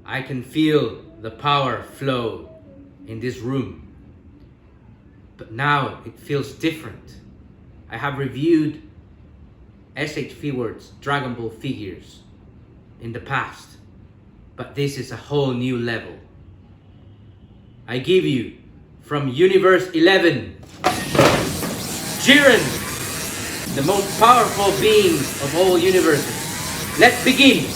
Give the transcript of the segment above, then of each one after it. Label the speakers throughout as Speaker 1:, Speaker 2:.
Speaker 1: I can feel the power flow in this room. But now it feels different. I have reviewed SH Figuarts Dragon Ball figures in the past, but this is a whole new level. I give you, from Universe 11, Jiren, the most powerful beings of all universes. Let's begin!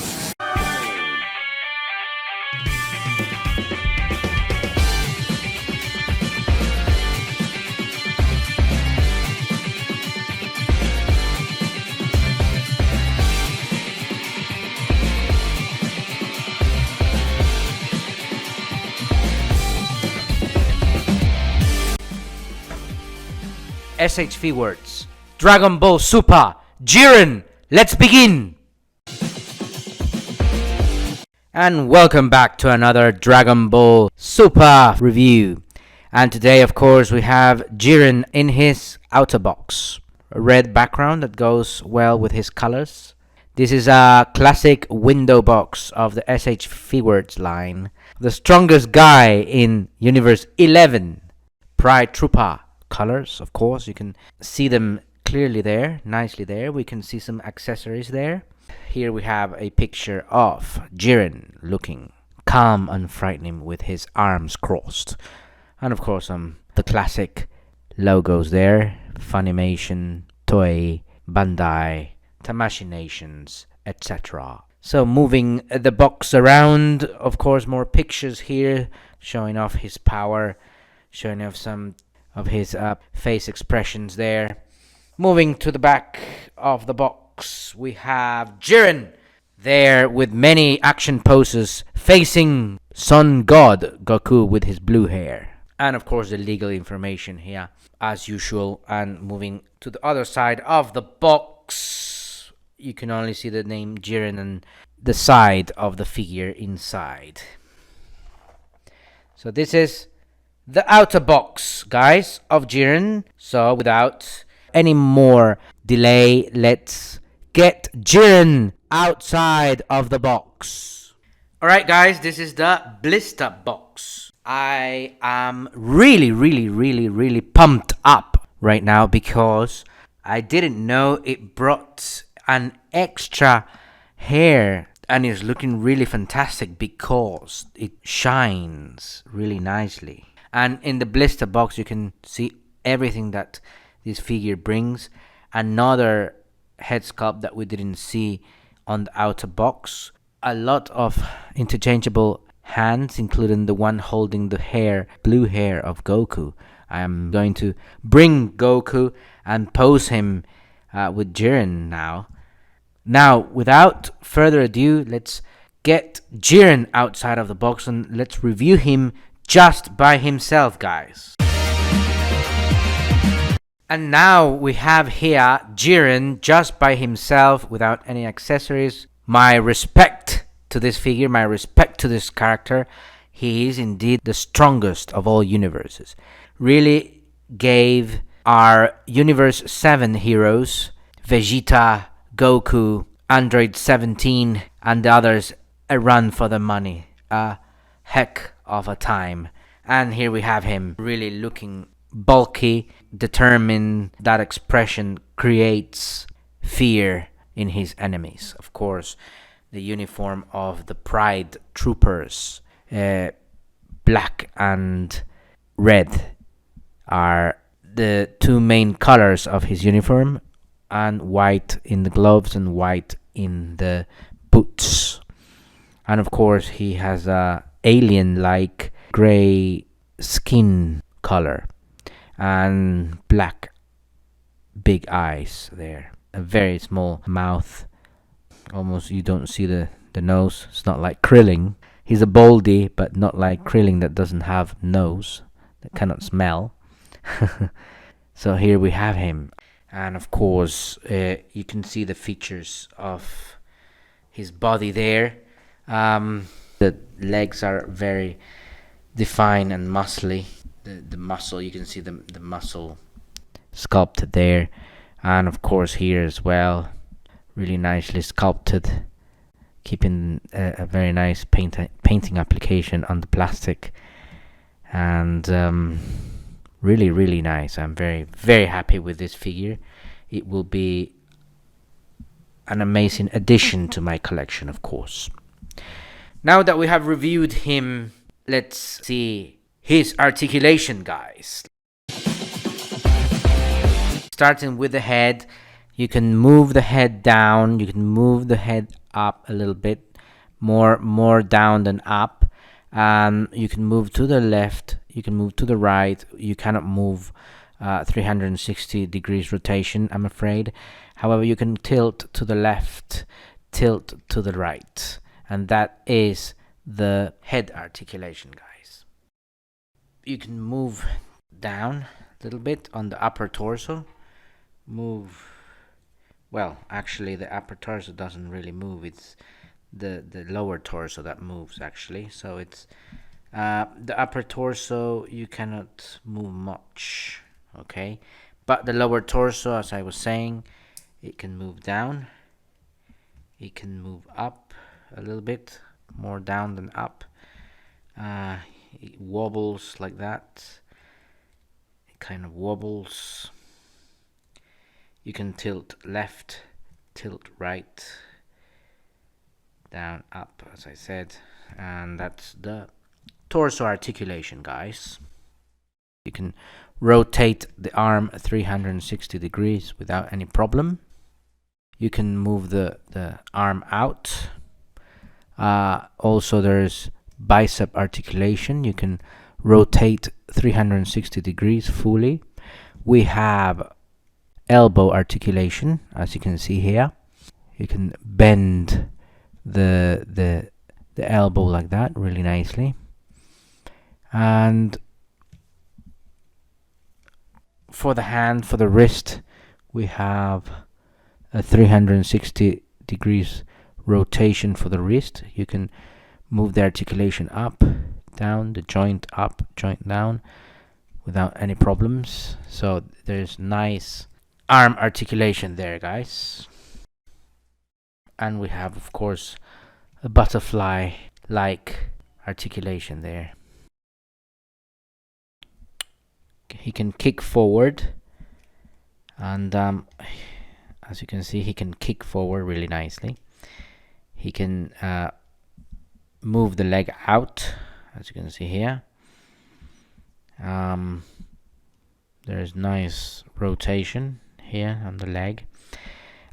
Speaker 1: SH Figuarts Dragon Ball Super Jiren, let's begin! And welcome back to another Dragon Ball Super review. And today, of course, we have Jiren in his outer box. A red background that goes well with his colors. This is a classic window box of the SH Figuarts line. The strongest guy in Universe 11, Pride Trooper colors, of course. You can see them clearly there, nicely there. We can see some accessories there. Here we have a picture of Jiren looking calm and frightening with his arms crossed. And of course the classic logos there. Funimation, Toei, Bandai, Tamashii Nations, etc. So moving the box around, of course, more pictures here showing off his power, showing off some of his face expressions there. Moving to the back of the box, we have Jiren there with many action poses facing Sun God Goku with his blue hair. And of course the legal information here as usual. And moving to the other side of the box, you can only see the name Jiren and the side of the figure inside. So this is the outer box, guys, of Jiren. So without any more delay, let's get Jiren outside of the box. Alright, guys, this is the blister box. I am really pumped up right now because I didn't know it brought an extra hair, and it's looking really fantastic because it shines really nicely. And in the blister box, you can see everything that this figure brings. Another head sculpt that we didn't see on the outer box. A lot of interchangeable hands, including the one holding the blue hair of Goku. I am going to bring Goku and pose him with Jiren now. Now, without further ado, let's get Jiren outside of the box and let's review him just by himself, guys. And now we have here Jiren just by himself without any accessories. My respect to this figure, my respect to this character. He is indeed the strongest of all universes. Really gave our Universe 7 heroes, Vegeta, Goku, Android 17 and the others, a run for the money. A heck of a time. And here we have him really looking bulky, determined. That expression creates fear in his enemies. Of course, the uniform of the Pride Troopers, black and red, are the two main colors of his uniform, and white in the gloves and white in the boots. And of course he has a alien-like gray skin color and black big eyes there. A very small mouth. Almost you don't see the nose. It's not like Krillin. He's a Baldy, but not like Krillin that doesn't have nose, that cannot smell. So here we have him. And of course you can see the features of his body there. The legs are very defined and muscly. The muscle, you can see the muscle sculpted there. And of course here as well, really nicely sculpted keeping a very nice painting application on the plastic, and really, really nice. I'm very, very happy with this figure. It will be an amazing addition to my collection, of course. Now that we have reviewed him, let's see his articulation, guys. Starting with the head, you can move the head down, you can move the head up a little bit, more down than up. You can move to the left, you can move to the right. You cannot move 360 degrees rotation, I'm afraid. However, you can tilt to the left, tilt to the right, and that is the head articulation, guys. You can move down a little bit on the upper torso. Well, actually the upper torso doesn't really move. It's the lower torso that moves, actually. So it's the upper torso you cannot move much, okay? But the lower torso, as I was saying, it can move down, it can move up a little bit, more down than up. It wobbles like that. It kind of wobbles. You can tilt left, tilt right, down, up, as I said. And that's the torso articulation, guys. You can rotate the arm 360 degrees without any problem. You can move the arm out. Also, there's bicep articulation. You can rotate 360 degrees fully. We have elbow articulation, as you can see here. You can bend the elbow like that really nicely. And for the hand, for the wrist, we have a 360 degrees rotation for the wrist. You can move the articulation up, down, the joint up, joint down without any problems. So there's nice arm articulation there, guys. And we have, of course, a butterfly like articulation there. He can kick forward, and as you can see, he can kick forward really nicely. He can move the leg out, as you can see here. There's nice rotation here on the leg.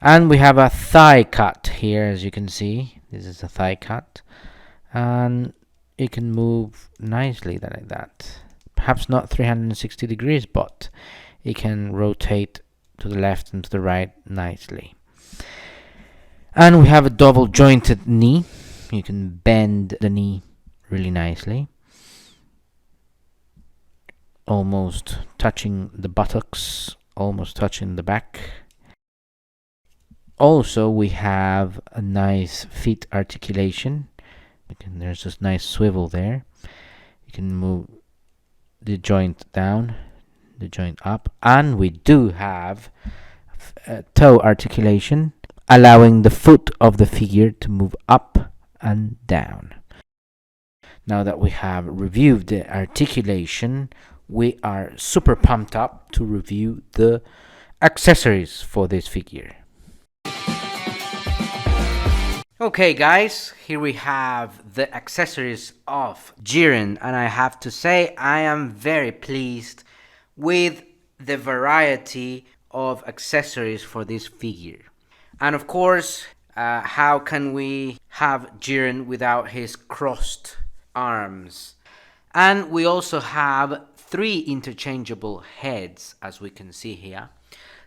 Speaker 1: And we have a thigh cut here, as you can see. This is a thigh cut, and it can move nicely like that. Perhaps not 360 degrees, but it can rotate to the left and to the right nicely. And we have a double jointed knee. You can bend the knee really nicely, almost touching the buttocks, almost touching the back. Also, we have a nice feet articulation. There's this nice swivel there. You can move the joint down, the joint up, and we do have toe articulation, allowing the foot of the figure to move up and down. Now that we have reviewed the articulation, we are super pumped up to review the accessories for this figure. Okay, guys, here we have the accessories of Jiren, and I have to say I am very pleased with the variety of accessories for this figure. And of course, how can we have Jiren without his crossed arms? And we also have 3 interchangeable heads, as we can see here.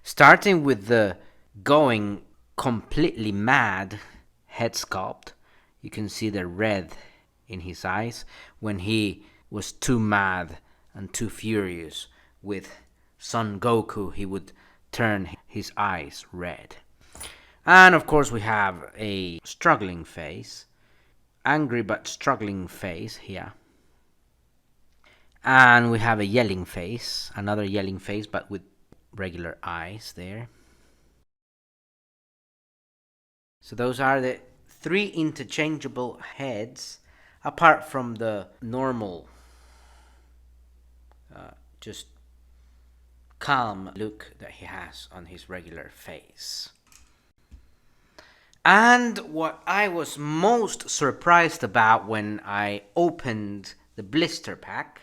Speaker 1: Starting with the going completely mad head sculpt. You can see the red in his eyes when he was too mad and too furious with Son Goku. He would turn his eyes red. And of course we have a struggling face, angry but struggling face here. And we have a yelling face, another yelling face but with regular eyes there. So those are the 3 interchangeable heads, apart from the normal, just calm look that he has on his regular face. And what I was most surprised about when I opened the blister pack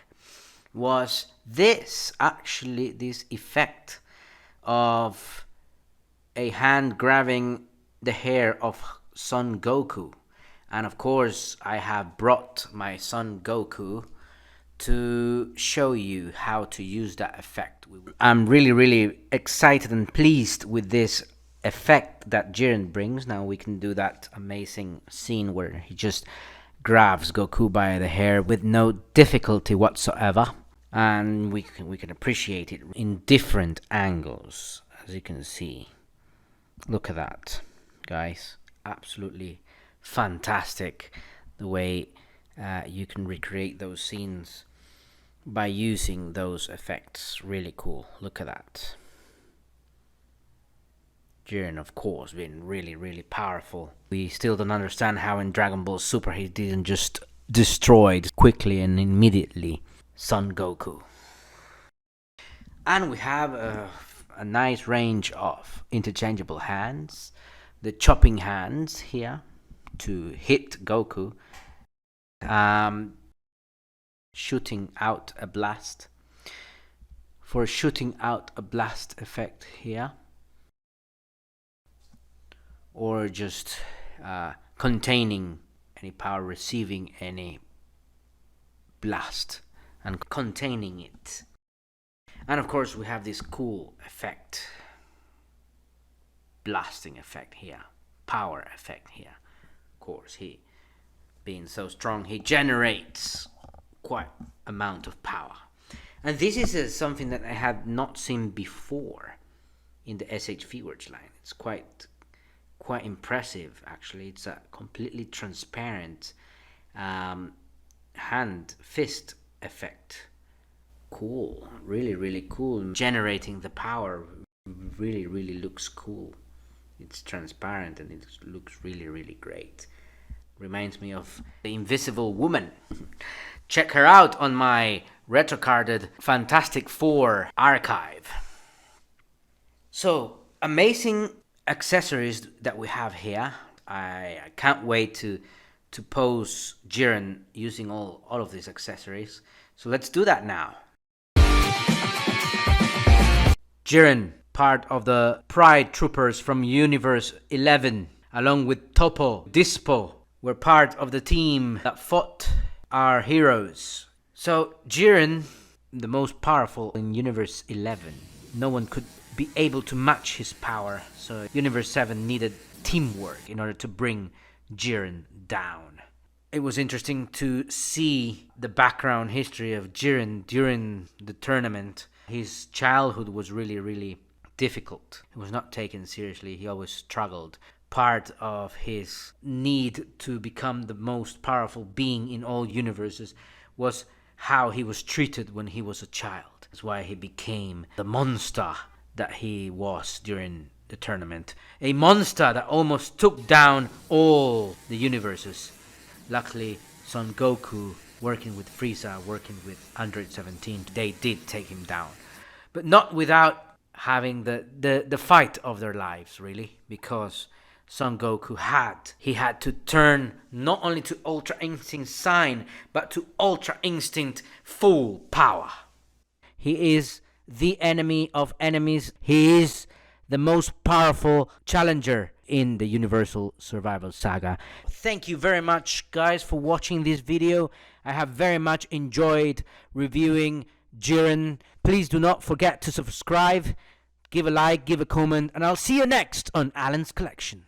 Speaker 1: was this effect of a hand grabbing the hair of Son Goku. And of course I have brought my Son Goku to show you how to use that effect. I'm really excited and pleased with this effect that Jiren brings. Now we can do that amazing scene where he just grabs Goku by the hair with no difficulty whatsoever, and we can appreciate it in different angles, as you can see. Look at that, guys. Absolutely fantastic the way you can recreate those scenes by using those effects. Really cool. Look at that. Jiren, of course, being really powerful. We still don't understand how in Dragon Ball Super he didn't just destroy quickly and immediately Son Goku. And we have a nice range of interchangeable hands. The chopping hands here to hit Goku. Shooting out a blast. For shooting out a blast effect here. Or just containing any power, receiving any blast and containing it. And of course we have this cool effect, blasting effect here, power effect here. Of course, he being so strong, he generates quite amount of power. And this is something that I have not seen before in the SH Figuarts line. It's quite impressive, actually. It's a completely transparent hand fist effect. Cool, really cool. Generating the power really looks cool. It's transparent and it looks really great. Reminds me of the Invisible Woman. Check her out on my retrocarded Fantastic Four archive. So amazing accessories that we have here. I can't wait to pose Jiren using all of these accessories. So let's do that now. Jiren, part of the Pride Troopers from Universe 11, along with Toppo, Dispo, were part of the team that fought our heroes. So Jiren, the most powerful in Universe 11. No one could be able to match his power, so Universe 7 needed teamwork in order to bring Jiren down. It was interesting to see the background history of Jiren during the tournament. His childhood was really difficult. He was not taken seriously. He always struggled. Part of his need to become the most powerful being in all universes was how he was treated when he was a child. That's why he became the monster that he was during the tournament. A monster that almost took down all the universes. Luckily, Son Goku, working with Frieza, working with Android 17, they did take him down. But not without having the fight of their lives, really. Because Son Goku had to turn not only to Ultra Instinct Sign, but to Ultra Instinct full power. He is the enemy of enemies. He is the most powerful challenger in the Universal Survival Saga. Thank you very much, guys, for watching this video. I have very much enjoyed reviewing Jiren. Please do not forget to subscribe, give a like, give a comment, and I'll see you next on Alan's Collection.